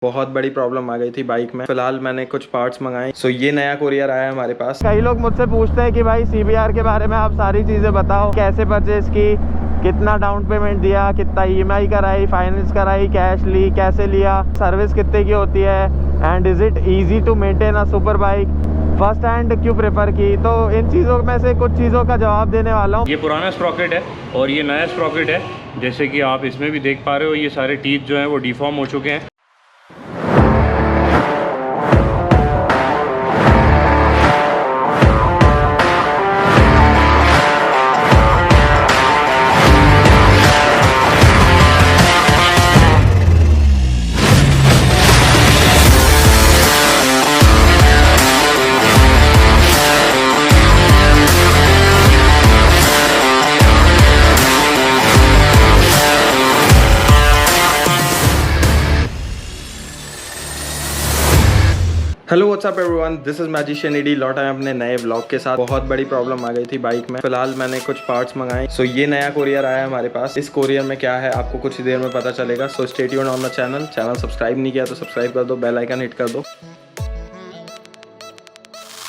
बहुत बड़ी प्रॉब्लम आ गई थी बाइक में। फिलहाल मैंने कुछ पार्ट्स मंगाए। सो ये नया कोरियर आया है हमारे पास। कई लोग मुझसे पूछते हैं कि भाई CBR के बारे में आप सारी चीज़ें बताओ, कैसे परचेज की, कितना डाउन पेमेंट दिया, कितना EMI कराई, फाइनेंस कराई, कैश ली, कैसे लिया, सर्विस कितने की होती है, and is it easy to maintain a super bike, first hand क्यों प्रेफर की। तो इन चीज़ों में से कुछ चीज़ों का जवाब देने वाला हूँ। ये पुराना स्प्रॉकेट है और ये नया स्प्रॉकेट है। जैसे कि आप इसमें भी देख पा रहे हो, ये सारे टीथ जो हैं वो डिफॉर्म हो चुके हैं। Hello what's up everyone, this is magician ED. लौट आए अपने नए व्लॉग के साथ। बहुत बड़ी प्रॉब्लम आ गई थी बाइक में। फिलहाल मैंने कुछ पार्ट्स मंगाए। सो ये नया कोरियर आया है हमारे पास। इस कोरियर में क्या है आपको कुछ ही देर में पता चलेगा। So stay tuned on the channel subscribe नहीं किया तो सब्सक्राइब कर दो, बेल आइकन हिट कर दो।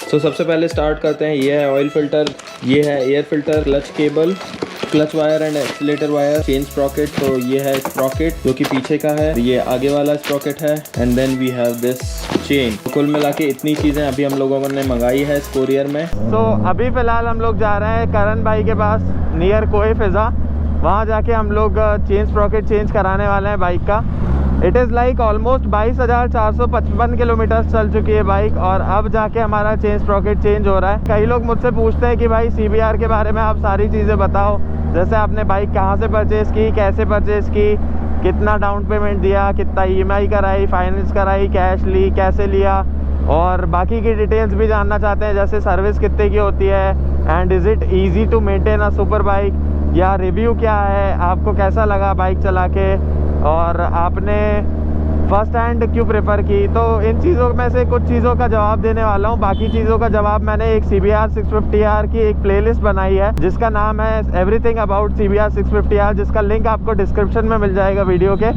सो सबसे पहले स्टार्ट करते हैं। ये है ऑयल फिल्टर, ये है air filter, clutch cable, clutch wire and accelerator wire, chain Sprocket. तो ये है स्प्रॉकेट जो कि पीछे का है, ये आगे वाला स्प्रॉकेट है, and then we have this chain. कुल मिला के इतनी चीज़ें अभी हम लोगों ने मंगाई है इस कोरियर में। तो अभी फ़िलहाल हम लोग जा रहे हैं करण भाई के पास, नियर कोई फिज़ा। वहाँ जाके हम लोग चेन स्प्रॉकेट चेंज कराने वाले हैं बाइक का। It is like almost 22,455 kilometre चल चुकी है बाइक, और अब जाके हमारा चेन स्प्रॉकेट चेंज हो रहा है। कई लोग मुझसे पूछते हैं कि भाई CBR के बारे में आप सारी चीज़ें बताओ, जैसे आपने बाइक कहाँ से परचेज़ की, कैसे परचेज़ की, कितना डाउन पेमेंट दिया, कितना EMI कराई, फाइनेंस कराई, कैश ली, कैसे लिया, और बाकी की डिटेल्स भी जानना चाहते हैं, जैसे सर्विस कितने की होती है, and is it easy to maintain a super bike, या रिव्यू क्या है, आपको कैसा लगा बाइक चला के, और आपने फर्स्ट हैंड क्यों प्रेफर की। तो इन चीज़ों में से कुछ चीज़ों का जवाब देने वाला हूँ। बाकी चीज़ों का जवाब मैंने एक CBR 650R की एक प्लेलिस्ट बनाई है जिसका नाम है एवरीथिंग अबाउट CBR 650R, जिसका लिंक आपको डिस्क्रिप्शन में मिल जाएगा वीडियो के।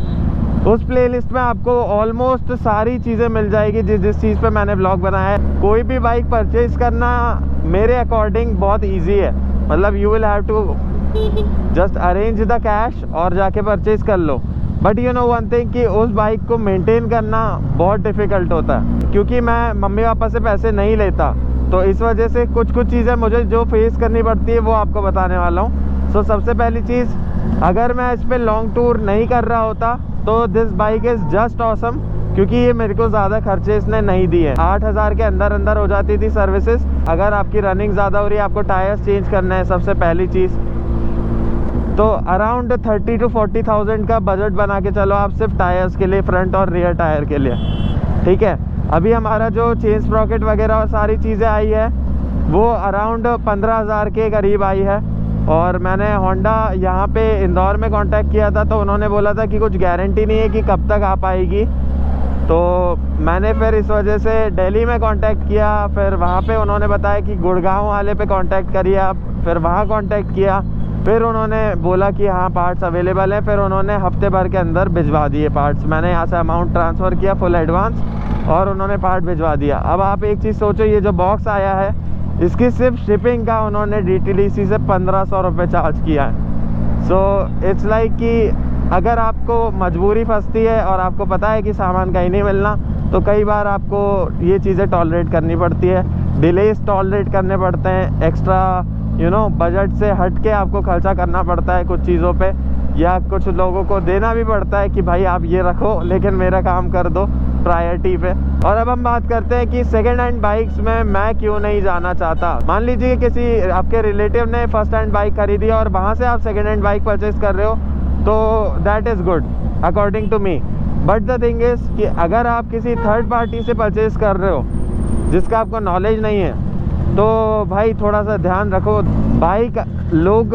उस प्लेलिस्ट में आपको ऑलमोस्ट सारी चीज़ें मिल जाएगी जिस चीज़ पे मैंने ब्लॉग बनाया है। कोई भी बाइक परचेज़ करना मेरे अकॉर्डिंग बहुत ईजी है। मतलब you will have to just arrange the cash और जाके परचेज़ कर लो। But you know one thing कि उस बाइक को मेंटेन करना बहुत डिफ़िकल्ट होता है, क्योंकि मैं मम्मी पापा से पैसे नहीं लेता, तो इस वजह से कुछ चीज़ें मुझे जो फेस करनी पड़ती है वो आपको बताने वाला हूँ। सो सबसे पहली चीज़, अगर मैं इस पर लॉन्ग टूर नहीं कर रहा होता तो this bike is just awesome, क्योंकि ये मेरे को ज़्यादा खर्चे इसने नहीं दिए। 8,000 के अंदर हो जाती थी सर्विसेज। अगर आपकी रनिंग ज़्यादा हो रही है, आपको टायर्स चेंज करना है सबसे पहली चीज़, तो अराउंड 30 to 40,000 का बजट बना के चलो आप सिर्फ टायर्स के लिए, फ्रंट और रियर टायर के लिए। ठीक है, अभी हमारा जो चेन स्प्रॉकेट वगैरह और सारी चीज़ें आई है वो अराउंड 15,000 के करीब आई है। और मैंने होंडा यहाँ पे इंदौर में कांटेक्ट किया था, तो उन्होंने बोला था कि कुछ गारंटी नहीं है कि कब तक आ पाएगी। तो मैंने फिर इस वजह से दिल्ली में कांटेक्ट किया, फिर वहाँ पे उन्होंने बताया कि गुड़गांव वाले पे कांटेक्ट करिए आप, फिर वहाँ कांटेक्ट किया, फिर उन्होंने बोला कि हाँ पार्ट्स अवेलेबल हैं। फिर उन्होंने हफ्ते भर के अंदर भिजवा दिए पार्ट्स। मैंने यहाँ से अमाउंट ट्रांसफ़र किया फुल एडवांस, और उन्होंने पार्ट भिजवा दिया। अब आप एक चीज़ सोचो, ये जो बॉक्स आया है इसकी सिर्फ शिपिंग का उन्होंने DTDC से 1,500 रुपये चार्ज किया है। सो इट्स लाइक कि अगर आपको मजबूरी फंसती है और आपको पता है कि सामान कहीं नहीं मिलना, तो कई बार आपको ये चीज़ें टॉलरेट करनी पड़ती है, डिलेस टॉलरेट करने पड़ते हैं, एक्स्ट्रा बजट से हट के आपको खर्चा करना पड़ता है कुछ चीज़ों पे, या कुछ लोगों को देना भी पड़ता है कि भाई आप ये रखो लेकिन मेरा काम कर दो प्रायोरिटी पे। और अब हम बात करते हैं कि सेकेंड हैंड बाइक्स में मैं क्यों नहीं जाना चाहता। मान लीजिए किसी आपके रिलेटिव ने फर्स्ट हैंड बाइक खरीदी और वहाँ से आप सेकेंड हैंड बाइक परचेज कर रहे हो, तो that is good according to me. But the thing is कि अगर आप किसी थर्ड पार्टी से परचेज़ कर रहे हो जिसका आपको नॉलेज नहीं है, तो भाई थोड़ा सा ध्यान रखो। बाइक लोग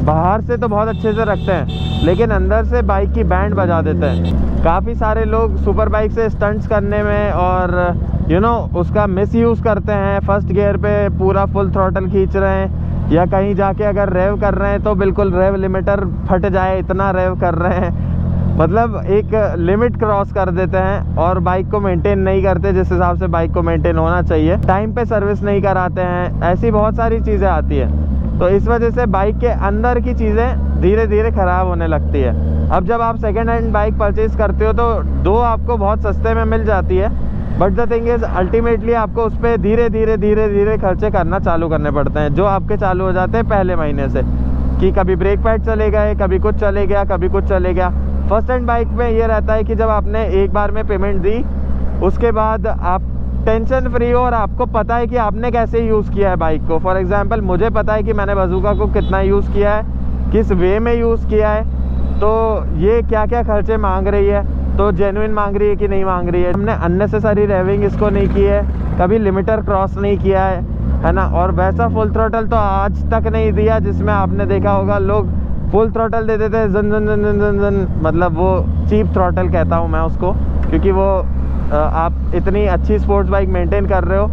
बाहर से तो बहुत अच्छे से रखते हैं, लेकिन अंदर से बाइक की बैंड बजा देते हैं। काफ़ी सारे लोग सुपर बाइक से स्टंट्स करने में और उसका मिसयूज़ करते हैं। फर्स्ट गियर पे पूरा फुल थ्रॉटल खींच रहे हैं, या कहीं जाके अगर रेव कर रहे हैं तो बिल्कुल रेव लिमिटर फट जाए इतना रेव कर रहे हैं। मतलब एक लिमिट क्रॉस कर देते हैं और बाइक को मेंटेन नहीं करते जिस हिसाब से बाइक को मेंटेन होना चाहिए, टाइम पे सर्विस नहीं कराते हैं, ऐसी बहुत सारी चीज़ें आती है। तो इस वजह से बाइक के अंदर की चीज़ें धीरे धीरे ख़राब होने लगती है। अब जब आप सेकेंड हैंड बाइक परचेज़ करते हो तो दो आपको बहुत सस्ते में मिल जाती है, but the thing is ultimately आपको उस पर धीरे धीरे खर्चे करना चालू करने पड़ते हैं, जो आपके चालू हो जाते हैं पहले महीने से, कि कभी ब्रेक पैड चले गए, कभी कुछ चले गया, कभी कुछ चले गया। फर्स्ट हैंड बाइक में ये रहता है कि जब आपने एक बार में पेमेंट दी उसके बाद आप टेंशन फ्री हो और आपको पता है कि आपने कैसे यूज़ किया है बाइक को। फॉर एग्जांपल मुझे पता है कि मैंने बज़ूका को कितना यूज़ किया है, किस वे में यूज़ किया है, तो ये क्या क्या खर्चे मांग रही है, तो जेन्युइन मांग रही है कि नहीं मांग रही है। हमने अननेसेसरी रेविंग इसको नहीं की है, कभी लिमिटर क्रॉस नहीं किया है ना। और वैसा फुल थ्रोटल तो आज तक नहीं दिया जिसमें आपने देखा होगा लोग फुल थ्रोटल दे देते हैं, जन जन जन जन जन जन, मतलब वो चीप थ्रोटल कहता हूँ मैं उसको, क्योंकि वो आप इतनी अच्छी स्पोर्ट्स बाइक मेंटेन कर रहे हो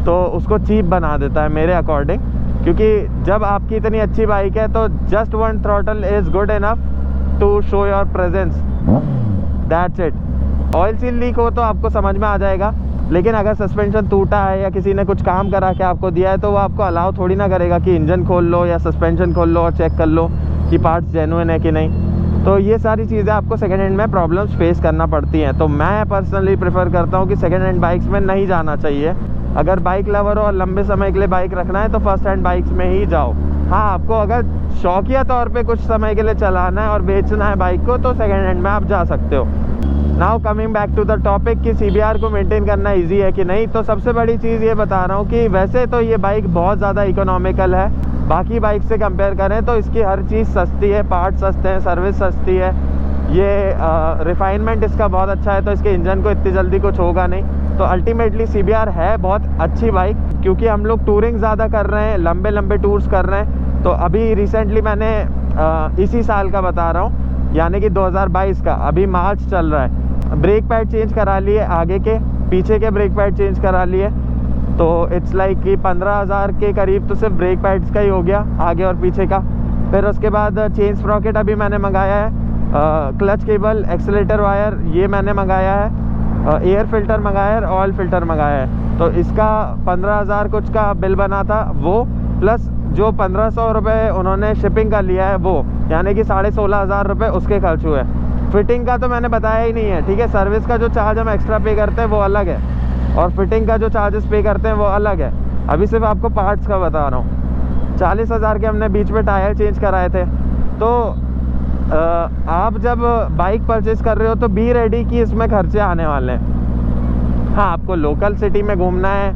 तो उसको चीप बना देता है मेरे अकॉर्डिंग। क्योंकि जब आपकी इतनी अच्छी बाइक है तो just one throttle is good enough to show your presence, that's it. Oil seal leak हो तो आपको समझ में आ जाएगा, लेकिन अगर सस्पेंशन टूटा है या किसी ने कुछ काम करा के आपको दिया है तो वो आपको अलाउ थोड़ी ना करेगा कि इंजन खोल लो या सस्पेंशन खोल लो और चेक कर लो कि पार्ट्स जेन्युइन है कि नहीं। तो ये सारी चीज़ें आपको सेकेंड हैंड में प्रॉब्लम्स फेस करना पड़ती हैं। तो मैं पर्सनली प्रेफर करता हूँ कि सेकेंड हैंड बाइक्स में नहीं जाना चाहिए। अगर बाइक लवर हो और लंबे समय के लिए बाइक रखना है तो फर्स्ट हैंड बाइक्स में ही जाओ। हाँ, आपको अगर शौकिया तौर पे कुछ समय के लिए चलाना है और बेचना है बाइक को तो सेकेंड हैंड में आप जा सकते हो। Now coming back to the topic कि CBR को मेंटेन करना इजी है कि नहीं, तो सबसे बड़ी चीज़ ये बता रहा हूँ कि वैसे तो ये बाइक बहुत ज़्यादा इकोनॉमिकल है, बाकी बाइक से कंपेयर करें तो इसकी हर चीज़ सस्ती है, पार्ट सस्ते हैं, सर्विस सस्ती है, ये रिफाइनमेंट इसका बहुत अच्छा है, तो इसके इंजन को इतनी जल्दी कुछ होगा नहीं। तो अल्टीमेटली CBR है बहुत अच्छी बाइक, क्योंकि हम लोग टूरिंग ज़्यादा कर रहे हैं, लंबे लंबे टूर्स कर रहे हैं। तो अभी रिसेंटली मैंने इसी साल का बता रहा हूँ, यानी कि 2022 का, अभी मार्च चल रहा है, ब्रेक पैड चेंज करा लिए, आगे के पीछे के ब्रेक पैड चेंज करा लिए, तो इट्स लाइक कि 15,000 के करीब तो सिर्फ ब्रेक पैड्स का ही हो गया, आगे और पीछे का। फिर उसके बाद चेन स्प्रॉकेट अभी मैंने मंगाया है, क्लच केबल, एक्सीलेटर वायर ये मैंने मंगाया है, एयर फिल्टर मंगाया है, ऑयल फिल्टर मंगाया है। तो इसका 15,000 कुछ का बिल बना था वो, प्लस जो 1,500 रुपये उन्होंने शिपिंग का लिया है वो, यानी कि 16,500 रुपये उसके खर्च हुए। फिटिंग का तो मैंने बताया ही नहीं है, ठीक है। सर्विस का जो चार्ज हम एक्स्ट्रा पे करते हैं वो अलग है, और फिटिंग का जो चार्जेस पे करते हैं वो अलग है। अभी सिर्फ आपको पार्ट्स का बता रहा हूँ। 40,000 के हमने बीच में टायर चेंज कराए थे। तो आप जब बाइक परचेज़ कर रहे हो तो बी रेडी कि इसमें खर्चे आने वाले हैं। हाँ, आपको लोकल सिटी में घूमना है,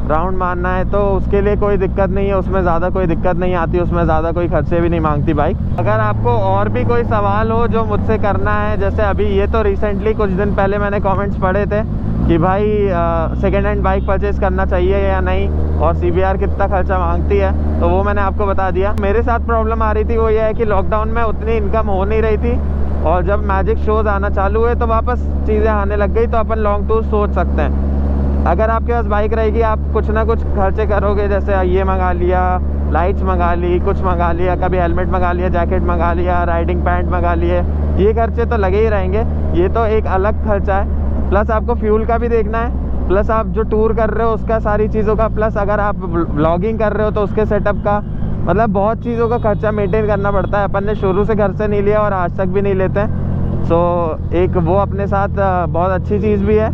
राउंड मारना है, तो उसके लिए कोई दिक्कत नहीं है, उसमें ज़्यादा कोई दिक्कत नहीं आती, उसमें ज़्यादा कोई खर्चे भी नहीं मांगती बाइक। अगर आपको और भी कोई सवाल हो जो मुझसे करना है, जैसे अभी ये तो रिसेंटली कुछ दिन पहले मैंने कमेंट्स पढ़े थे कि भाई सेकेंड हैंड बाइक परचेज़ करना चाहिए या नहीं, और CBR कितना खर्चा मांगती है, तो वो मैंने आपको बता दिया। मेरे साथ प्रॉब्लम आ रही थी वो ये है कि लॉकडाउन में उतनी इनकम हो नहीं रही थी, और जब मैजिक शोज़ आना चालू हुए तो वापस चीज़ें आने लग गई, तो अपन लॉन्ग टूर सोच सकते हैं। अगर आपके पास बाइक रहेगी, आप कुछ ना कुछ खर्चे करोगे, जैसे ये मंगा लिया, लाइट्स मंगा ली, कुछ मंगा लिया, कभी हेलमेट मंगा लिया, जैकेट मंगा लिया, राइडिंग पैंट मंगा लिए, ये खर्चे तो लगे ही रहेंगे। ये तो एक अलग खर्चा है, प्लस आपको फ्यूल का भी देखना है, प्लस आप जो टूर कर रहे हो उसका, सारी चीज़ों का, प्लस अगर आप व्लॉगिंग कर रहे हो तो उसके सेटअप का, मतलब बहुत चीज़ों का खर्चा मेंटेन करना पड़ता है। अपन ने शुरू से घर से नहीं लिया और आज तक भी नहीं लेते हैं, सो एक वो अपने साथ बहुत अच्छी चीज़ भी है,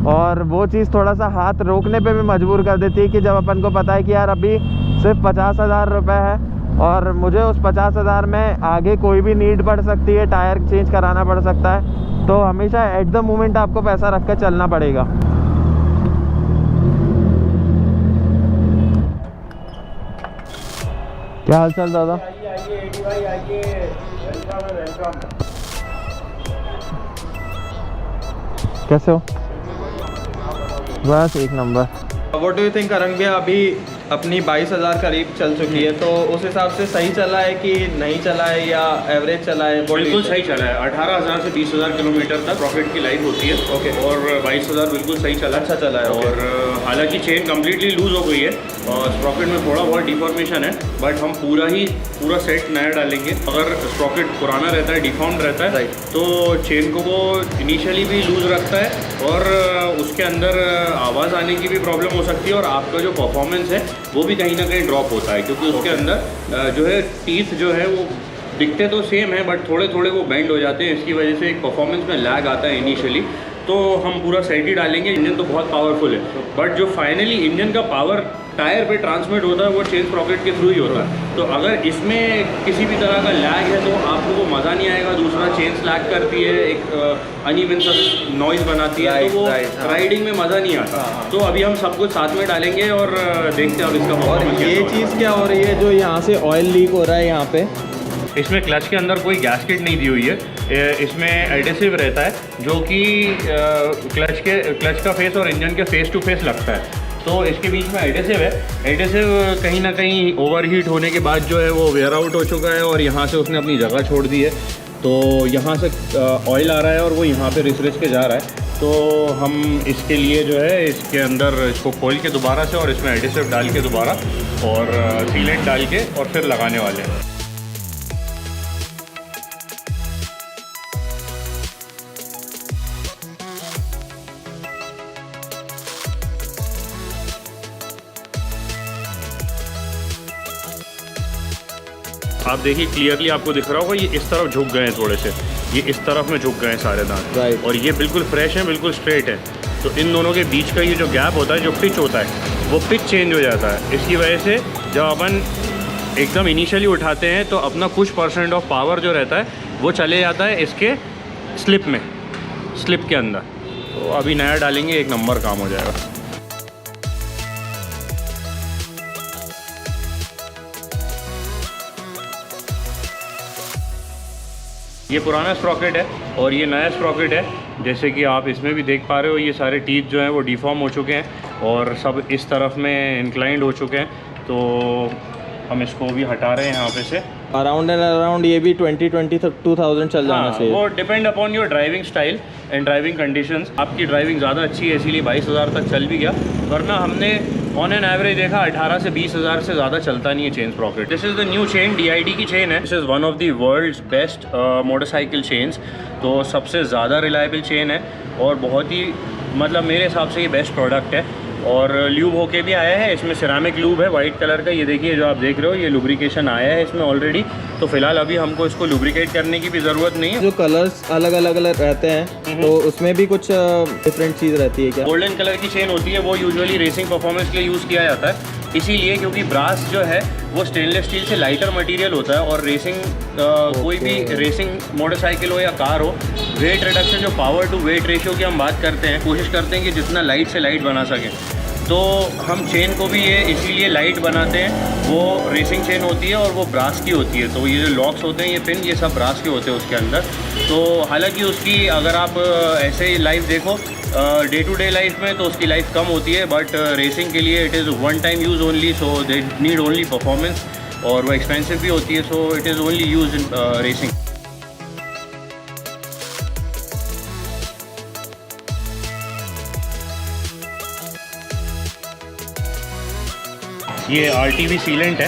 और वो चीज़ थोड़ा सा हाथ रोकने पे भी मजबूर कर देती है कि जब अपन को पता है कि यार अभी सिर्फ 50,000 रुपये है और मुझे उस 50,000 में आगे कोई भी नीड पड़ सकती है, टायर चेंज कराना पड़ सकता है, तो हमेशा एट द मोमेंट आपको पैसा रख कर चलना पड़ेगा। क्या हाल चाल दादा? कैसे हो? बस एक नंबर। व्हाट डू यू थिंक करंग भैया, अभी अपनी 22,000 करीब चल चुकी है, तो उस हिसाब से सही चला है कि नहीं चला है या एवरेज चला है? बिल्कुल सही चला है। 18,000 से 20,000 किलोमीटर तक प्रॉफिट की लाइफ होती है। ओके। और 22,000 बिल्कुल सही चला। अच्छा चला है। और हालांकि चेन कम्प्लीटली लूज़ हो गई है और स्प्रॉकेट में थोड़ा बहुत डिफॉर्मेशन है, बट हम पूरा सेट नया डालेंगे। अगर स्प्रॉकेट पुराना रहता है, डिफॉर्म्ड रहता है, तो चेन को वो इनिशियली भी लूज़ रखता है और उसके अंदर आवाज़ आने की भी प्रॉब्लम हो सकती है और आपका जो परफॉर्मेंस है वो भी कहीं ना कहीं ड्रॉप होता है, क्योंकि उसके अंदर जो है टीथ जो है वो दिखते तो सेम है बट थोड़े थोड़े वो बेंड हो जाते हैं। इसकी वजह से एक परफॉर्मेंस में लैग आता है इनिशियली। तो हम पूरा सेट ही डालेंगे। इंजन तो बहुत पावरफुल है, बट जो फाइनली इंजन का पावर टायर पे ट्रांसमिट होता है वो चेन स्प्रॉकेट के थ्रू ही होता है। तो अगर इसमें किसी भी तरह का लैग है तो आपको वो मज़ा नहीं आएगा। दूसरा, चेन स्लैग करती है, एक अनइवन सा नॉइज़ बनाती है, तो वो राइडिंग में मज़ा नहीं आता। तो अभी हम सब कुछ साथ में डालेंगे और देखते हैं अब इसका परफॉर्मेंस। ये चीज़ क्या हो रही है जो यहाँ से ऑयल लीक हो रहा है यहाँ पे? इसमें क्लच के अंदर कोई गैस्केट नहीं दी हुई है। इसमें एडेसिव रहता है जो कि क्लच का फेस और इंजन के फेस टू फेस लगता है। तो इसके बीच में एडेसिव है। एडेसिव कहीं ना कहीं ओवरहीट होने के बाद जो है वो वेयर आउट हो चुका है और यहाँ से उसने अपनी जगह छोड़ दी है। तो यहाँ से ऑयल आ रहा है और वो यहाँ पे रिस के जा रहा है। तो हम इसके लिए जो है इसके अंदर इसको खोल के दोबारा से और इसमें एडेसिव डाल के दोबारा और सीलेंट डाल के और फिर लगाने वाले हैं। आप देखिए क्लियरली आपको दिख रहा होगा ये इस तरफ झुक गए हैं, थोड़े से ये इस तरफ में झुक गए हैं सारे दांत। और ये बिल्कुल फ्रेश है, बिल्कुल स्ट्रेट है। तो इन दोनों के बीच का ये जो गैप होता है, जो पिच होता है, वो पिच चेंज हो जाता है। इसकी वजह से जब अपन एकदम इनिशियली उठाते हैं तो अपना कुछ % ऑफ पावर जो रहता है वो चले जाता है इसके स्लिप के अंदर। तो अभी नया डालेंगे, एक नंबर काम हो जाएगा। ये पुराना स्प्रॉकेट है और ये नया स्प्रॉकेट है। जैसे कि आप इसमें भी देख पा रहे हो, ये सारे टीथ जो हैं वो डिफॉर्म हो चुके हैं और सब इस तरफ में इंक्लाइंड हो चुके हैं। तो हम इसको भी हटा रहे हैं यहाँ पे से। अराउंड एंड अराउंड ये भी 20,000 चल जाना चाहिए। वो depend upon your driving style and driving conditions. आपकी ड्राइविंग ज़्यादा अच्छी है इसीलिए 22,000 तक चल भी गया, वरना हमने ऑन एन एवरेज देखा 18 से 20,000 से ज़्यादा चलता नहीं है chain sprocket. This is the new chain, DID की चेन है। This is one of the world's best motorcycle chains. तो सबसे ज़्यादा रिलायबल चेन है और बहुत ही मतलब मेरे हिसाब से ये बेस्ट प्रोडक्ट है। और ल्यूब होके भी आया है, इसमें सिरामिक लूब है वाइट कलर का। ये देखिए जो आप देख रहे हो, ये लुब्रिकेशन आया है इसमें ऑलरेडी। तो फिलहाल अभी हमको इसको लुब्रिकेट करने की भी ज़रूरत नहीं है। जो कलर्स अलग अलग रहते हैं तो उसमें भी कुछ डिफरेंट चीज़ रहती है क्या? गोल्डन कलर की चेन होती है, वो यूजुअली रेसिंग परफॉर्मेंस के लिए यूज़ किया जाता है। इसीलिए क्योंकि ब्रास जो है वो स्टेनलेस स्टील से लाइटर मटेरियल होता है और रेसिंग कोई भी रेसिंग मोटरसाइकिल हो या कार हो, वेट रिडक्शन, जो पावर टू वेट रेशियो की हम बात करते हैं, कोशिश करते हैं कि जितना लाइट से लाइट बना सकें। तो हम चेन को भी ये इसीलिए लाइट बनाते हैं। वो रेसिंग चेन होती है और वो ब्रास की होती है। तो ये जो लॉक्स होते हैं, ये पिन, ये सब ब्रास के होते हैं उसके अंदर। तो हालांकि उसकी अगर आप ऐसे ही लाइफ देखो डे टू डे लाइफ में तो उसकी लाइफ कम होती है, बट रेसिंग के लिए it is one time use only. So they need only performance और वो एक्सपेंसिव भी होती है। So it is only use in racing. ये RTV सीलेंट है।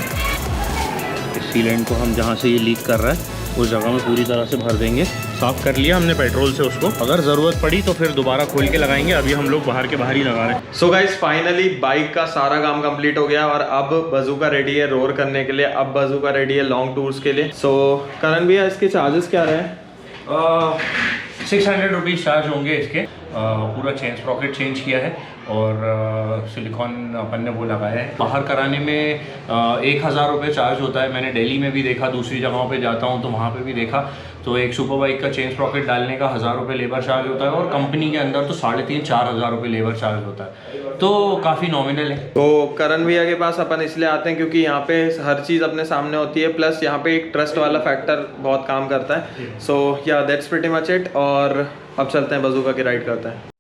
इस सीलेंट को हम जहाँ से ये लीक कर रहा है उस जगह में पूरी तरह से भर देंगे। साफ़ कर लिया हमने पेट्रोल से उसको, अगर ज़रूरत पड़ी तो फिर दोबारा खोल के लगाएंगे। अभी हम लोग बाहर के बाहर ही लगा रहे हैं। सो गाइस, फाइनली बाइक का सारा काम कंप्लीट हो गया और अब बज़ूका रेडी है रोर करने के लिए। अब बज़ूका रेडी है लॉन्ग टूर्स के लिए। सो करण भैया, इसके चार्जेस क्या रहे? 600 रुपीज़ चार्ज होंगे इसके। पूरा चेन स्प्रॉकेट चेंज किया है और सिलिकॉन अपन ने वो लगाया है। बाहर कराने में 1,000 रुपये चार्ज होता है। मैंने दिल्ली में भी देखा, दूसरी जगहों पे जाता हूँ तो वहाँ पे भी देखा। तो एक सुपर बाइक का चेन स्प्रॉकेट डालने का 1,000 रुपये लेबर चार्ज होता है और कंपनी के अंदर तो 3,500-4 हज़ार रुपये लेबर चार्ज होता है। तो काफ़ी नॉमिनल है। तो करण भैया के पास अपन इसलिए आते हैं क्योंकि यहाँ पे हर चीज़ अपने सामने होती है, प्लस यहाँ पे एक ट्रस्ट वाला फैक्टर बहुत काम करता है। सो या दैट्स प्रीटी मच इट। और अब चलते हैं बज़ूका की राइड करते हैं।